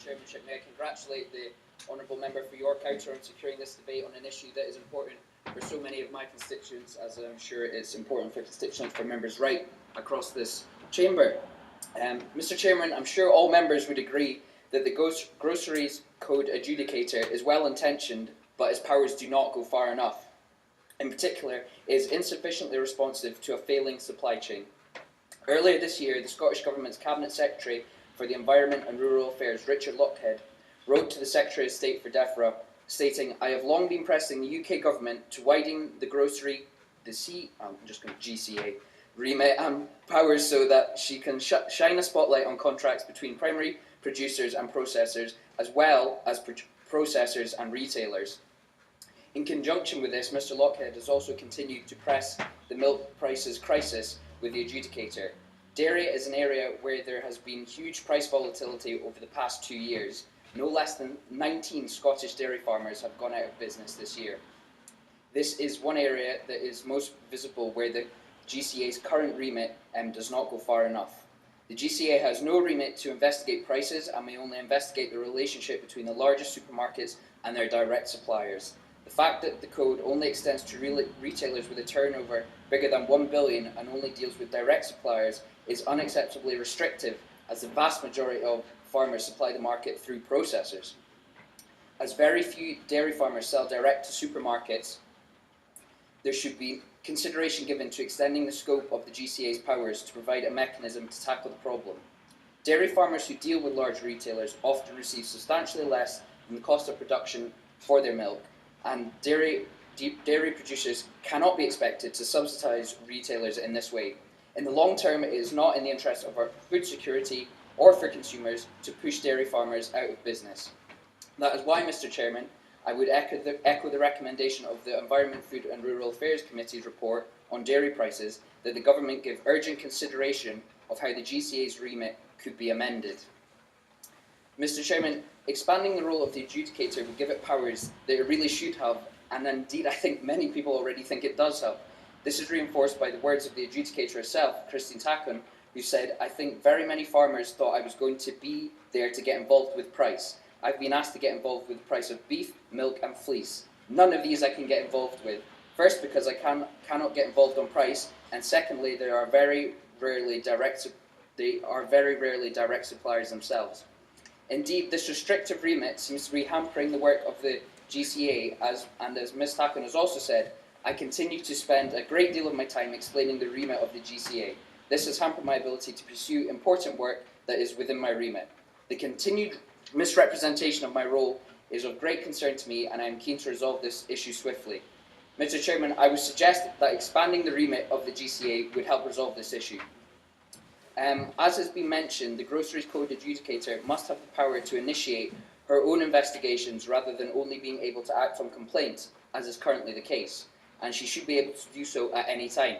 chairmanship, may I congratulate the honourable member for York Outer on securing this debate on an issue that is important for so many of my constituents, as I'm sure it's important for constituents for members right across this chamber. Mr. Chairman, I'm sure all members would agree that the Groceries Code Adjudicator is well-intentioned, but its powers do not go far enough. In particular, it is insufficiently responsive to a failing supply chain. Earlier this year, the Scottish Government's Cabinet Secretary for the Environment and Rural Affairs, Richard Lockhead, wrote to the Secretary of State for DEFRA, stating, "I have long been pressing the UK Government to widen the GCA remit and powers so that she can shine a spotlight on contracts between primary producers and processors, as well as processors and retailers." In conjunction with this, Mr. Lockhead has also continued to press the milk prices crisis with the Adjudicator. Dairy is an area where there has been huge price volatility over the past 2 years. No less than 19 Scottish dairy farmers have gone out of business this year. This is one area that is most visible where the GCA's current remit does not go far enough. The GCA has no remit to investigate prices and may only investigate the relationship between the largest supermarkets and their direct suppliers. The fact that the code only extends to retailers with a turnover bigger than 1 billion and only deals with direct suppliers is unacceptably restrictive, as the vast majority of farmers supply the market through processors. As very few dairy farmers sell direct to supermarkets, there should be consideration given to extending the scope of the GCA's powers to provide a mechanism to tackle the problem. Dairy farmers who deal with large retailers often receive substantially less than the cost of production for their milk, and dairy producers cannot be expected to subsidise retailers in this way. In the long term, it is not in the interest of our food security or for consumers to push dairy farmers out of business. That is why, Mr. Chairman, I would echo the recommendation of the Environment, Food and Rural Affairs Committee's report on dairy prices that the Government give urgent consideration of how the GCA's remit could be amended. Mr. Chairman, expanding the role of the Adjudicator would give it powers that it really should have, and indeed I think many people already think it does have. This is reinforced by the words of the Adjudicator herself, Christine Tackon, who said, "I think very many farmers thought I was going to be there to get involved with price. I've been asked to get involved with the price of beef, milk and fleece. None of these I can get involved with. First, because I cannot get involved on price, and secondly, they are very rarely direct suppliers themselves." Indeed, this restrictive remit seems to be hampering the work of the GCA, as Ms. Tackon has also said, "I continue to spend a great deal of my time explaining the remit of the GCA. This has hampered my ability to pursue important work that is within my remit. The continued misrepresentation of my role is of great concern to me, and I am keen to resolve this issue swiftly." Mr. Chairman, I would suggest that expanding the remit of the GCA would help resolve this issue. As has been mentioned, the Groceries Code Adjudicator must have the power to initiate her own investigations rather than only being able to act on complaints, as is currently the case, and she should be able to do so at any time.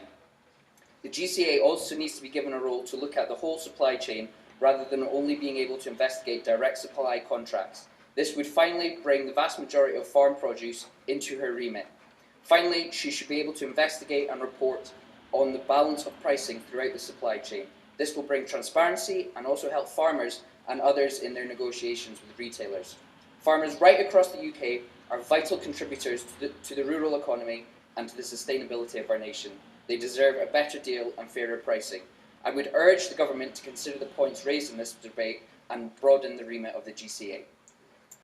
The GCA also needs to be given a role to look at the whole supply chain rather than only being able to investigate direct supply contracts. This would finally bring the vast majority of farm produce into her remit. Finally, she should be able to investigate and report on the balance of pricing throughout the supply chain. This will bring transparency and also help farmers and others in their negotiations with retailers. Farmers right across the UK are vital contributors to the rural economy and to the sustainability of our nation. They deserve a better deal and fairer pricing. I would urge the Government to consider the points raised in this debate and broaden the remit of the GCA.